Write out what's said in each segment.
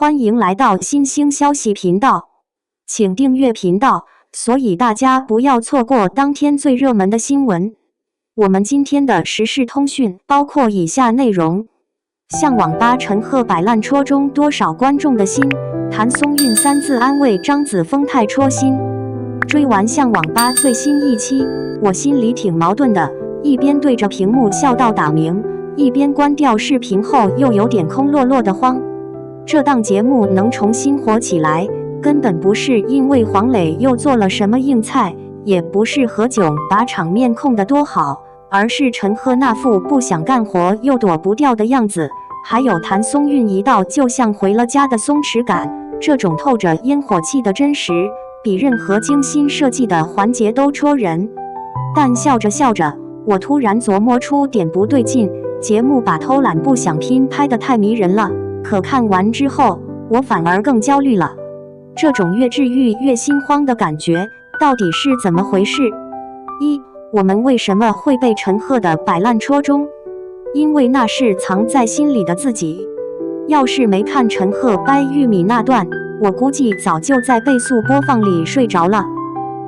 欢迎来到新兴消息频道，请订阅频道，所以大家不要错过当天最热门的新闻。我们今天的时事通讯包括以下内容：向网吧陈赫摆烂戳中多少观众的心？谭松韵3字安慰张子枫太戳心。追完向网吧最新一期，我心里挺矛盾的，一边对着屏幕笑到打鸣，一边关掉视频后又有点空落落的慌。这档节目能重新火起来，根本不是因为黄磊又做了什么硬菜，也不是何炅把场面控得多好，而是陈赫那副不想干活又躲不掉的样子，还有谭松韵一到就像回了家的松弛感，这种透着烟火气的真实，比任何精心设计的环节都戳人。但笑着笑着，我突然琢磨出点不对劲，节目把偷懒不想拼拍得太迷人了，可看完之后，我反而更焦虑了。这种越治愈越心慌的感觉，到底是怎么回事？一，我们为什么会被陈赫的摆烂戳中？因为那是藏在心里的自己。要是没看陈赫掰玉米那段，我估计早就在倍速播放里睡着了。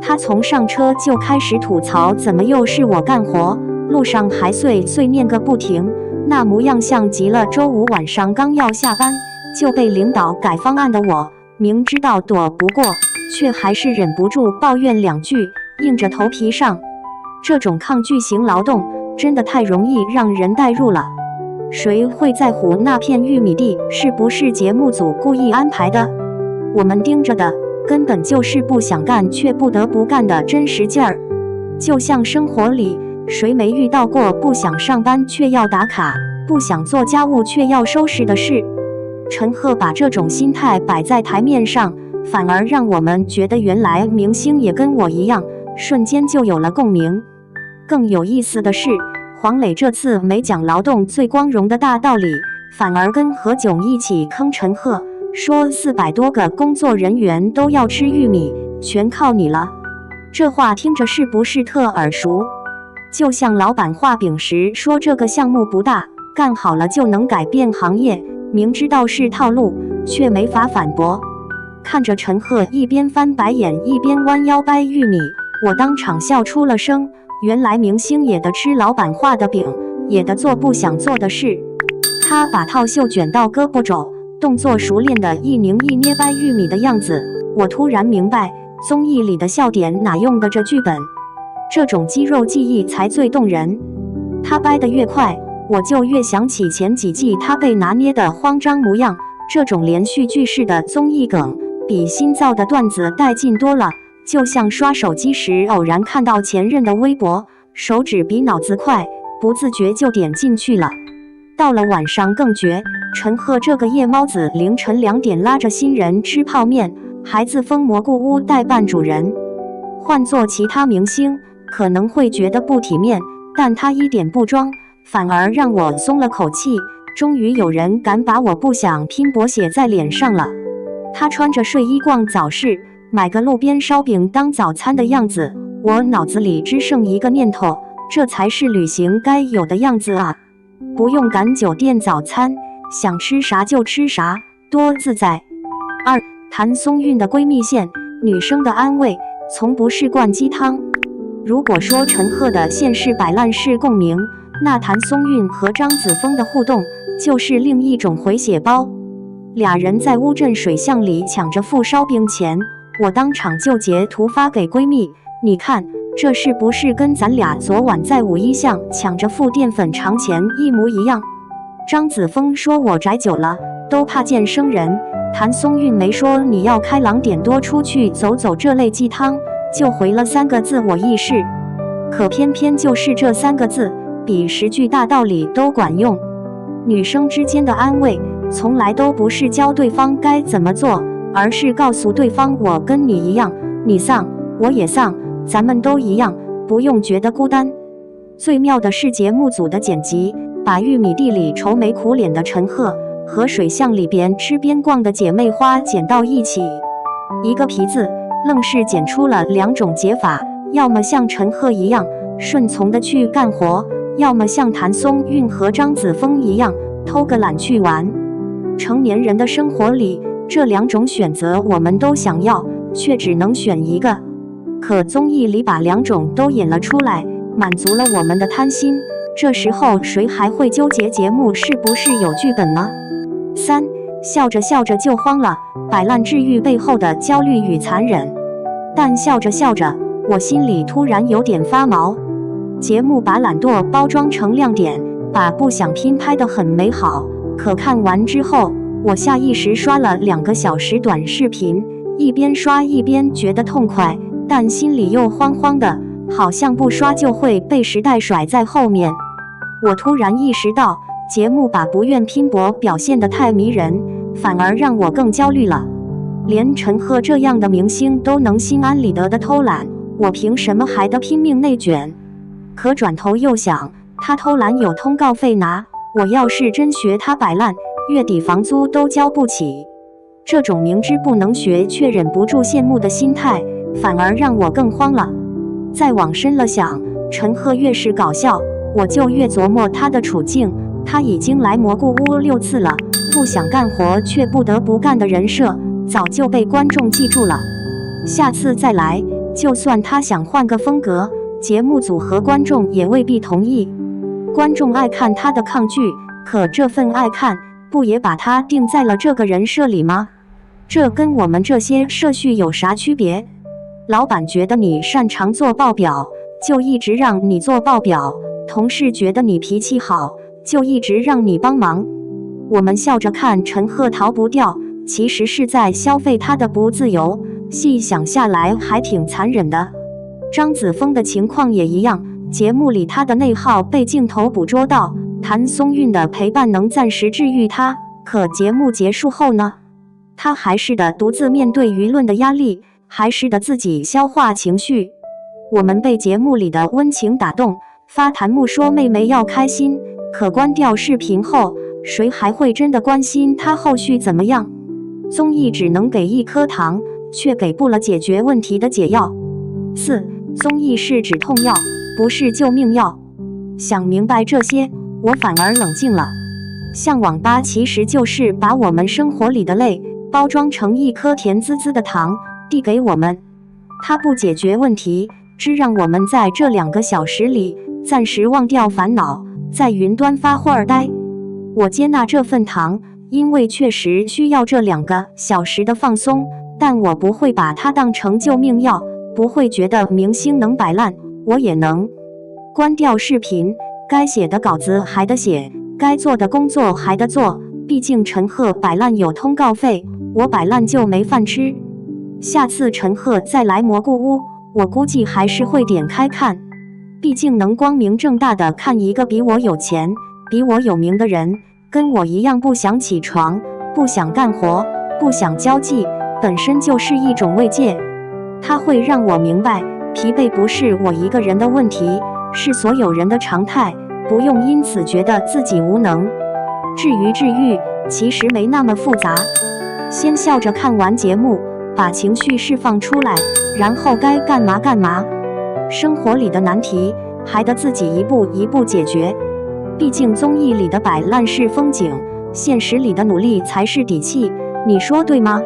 他从上车就开始吐槽，怎么又是我干活，路上还碎碎念个不停，那模样像极了周五晚上刚要下班就被领导改方案的我，明知道躲不过，却还是忍不住抱怨2句，硬着头皮上。这种抗拒型劳动真的太容易让人代入了。谁会在乎那片玉米地是不是节目组故意安排的？我们盯着的根本就是不想干却不得不干的真实劲儿。就像生活里，谁没遇到过不想上班却要打卡，不想做家务却要收拾的事？陈赫把这种心态摆在台面上，反而让我们觉得原来明星也跟我一样，瞬间就有了共鸣。更有意思的是，黄磊这次没讲劳动最光荣的大道理，反而跟何炅一起坑陈赫，说400多个工作人员都要吃玉米，全靠你了。这话听着是不是特耳熟？就像老板画饼时说这个项目不大，干好了就能改变行业，明知道是套路，却没法反驳。看着陈赫一边翻白眼一边弯腰掰玉米，我当场笑出了声。原来明星也得吃老板画的饼，也得做不想做的事。他把套袖卷到胳膊肘，动作熟练的一拧一捏掰玉米的样子，我突然明白综艺里的笑点哪用得着剧本，这种肌肉记忆才最动人。他掰得越快，我就越想起前几季他被拿捏的慌张模样，这种连续剧式的综艺梗比新造的段子带劲多了，就像刷手机时偶然看到前任的微博，手指比脑子快，不自觉就点进去了。到了晚上更绝，陈赫这个夜猫子凌晨2点拉着新人吃泡面，还自封蘑菇屋代办主人。换做其他明星可能会觉得不体面，但他一点不装，反而让我松了口气，终于有人敢把我不想拼搏写在脸上了。他穿着睡衣逛早市，买个路边烧饼当早餐的样子，我脑子里只剩一个念头，这才是旅行该有的样子啊！不用赶酒店早餐，想吃啥就吃啥，多自在。2. 谭松韵的闺蜜线，女生的安慰从不是灌鸡汤。如果说陈赫的现世摆烂是共鸣，那谭松韵和张子枫的互动就是另一种回血包。俩人在乌镇水巷里抢着付烧饼钱，我当场就截图发给闺蜜，你看这是不是跟咱俩昨晚在51巷抢着付淀粉肠钱一模一样？张子枫说我宅久了都怕见生人，谭松韵没说你要开朗点多出去走走这类鸡汤，就回了3个字我意识。可偏偏就是这3个字比10句大道理都管用。女生之间的安慰从来都不是教对方该怎么做，而是告诉对方我跟你一样，你丧我也丧，咱们都一样，不用觉得孤单。最妙的是节目组的剪辑，把玉米地里愁眉苦脸的陈赫和水巷里边吃边逛的姐妹花剪到一起，一个皮字愣是剪出了2种解法，要么像陈赫一样顺从的去干活，要么像谭松韵和张子枫一样偷个懒去玩。成年人的生活里，这两种选择我们都想要，却只能选一个。可综艺里把两种都演了出来，满足了我们的贪心。这时候谁还会纠结节目是不是有剧本呢？3. 笑着笑着就慌了，摆烂治愈背后的焦虑与残忍。但笑着笑着，我心里突然有点发毛。节目把懒惰包装成亮点，把不想拼拍得很美好。可看完之后，我下意识刷了2个小时短视频，一边刷一边觉得痛快，但心里又慌慌的，好像不刷就会被时代甩在后面。我突然意识到，节目把不愿拼搏表现得太迷人，反而让我更焦虑了。连陈赫这样的明星都能心安理得的偷懒，我凭什么还得拼命内卷？可转头又想，他偷懒有通告费拿，我要是真学他摆烂，月底房租都交不起。这种明知不能学却忍不住羡慕的心态，反而让我更慌了。再往深了想，陈赫越是搞笑，我就越琢磨他的处境。他已经来蘑菇屋6次了，不想干活却不得不干的人设，早就被观众记住了。下次再来，就算他想换个风格，节目组和观众也未必同意。观众爱看他的抗拒，可这份爱看，不也把他定在了这个人设里吗？这跟我们这些社畜有啥区别？老板觉得你擅长做报表，就一直让你做报表；同事觉得你脾气好，就一直让你帮忙。我们笑着看陈赫逃不掉，其实是在消费他的不自由，细想下来还挺残忍的。张子枫的情况也一样，节目里他的内耗被镜头捕捉到，谭松韵的陪伴能暂时治愈他，可节目结束后呢？他还是得独自面对舆论的压力，还是得自己消化情绪。我们被节目里的温情打动，发弹幕说妹妹要开心，可关掉视频后，谁还会真的关心她后续怎么样？综艺只能给一颗糖，却给不了解决问题的解药。4. 综艺是止痛药，不是救命药。想明白这些，我反而冷静了。像网吧其实就是把我们生活里的累包装成一颗甜滋滋的糖，递给我们。它不解决问题，只让我们在这2个小时里暂时忘掉烦恼，在云端发会儿呆。我接纳这份糖，因为确实需要这2个小时的放松，但我不会把它当成救命药，不会觉得明星能摆烂，我也能。关掉视频，该写的稿子还得写，该做的工作还得做，毕竟陈赫摆烂有通告费，我摆烂就没饭吃。下次陈赫再来蘑菇屋，我估计还是会点开看，毕竟能光明正大的看一个比我有钱、比我有名的人，跟我一样不想起床、不想干活、不想交际，本身就是一种慰藉。它会让我明白，疲惫不是我一个人的问题，是所有人的常态，不用因此觉得自己无能。至于治愈，其实没那么复杂，先笑着看完节目，把情绪释放出来，然后该干嘛干嘛。生活里的难题还得自己一步一步解决，毕竟综艺里的摆烂是风景，现实里的努力才是底气，你说对吗？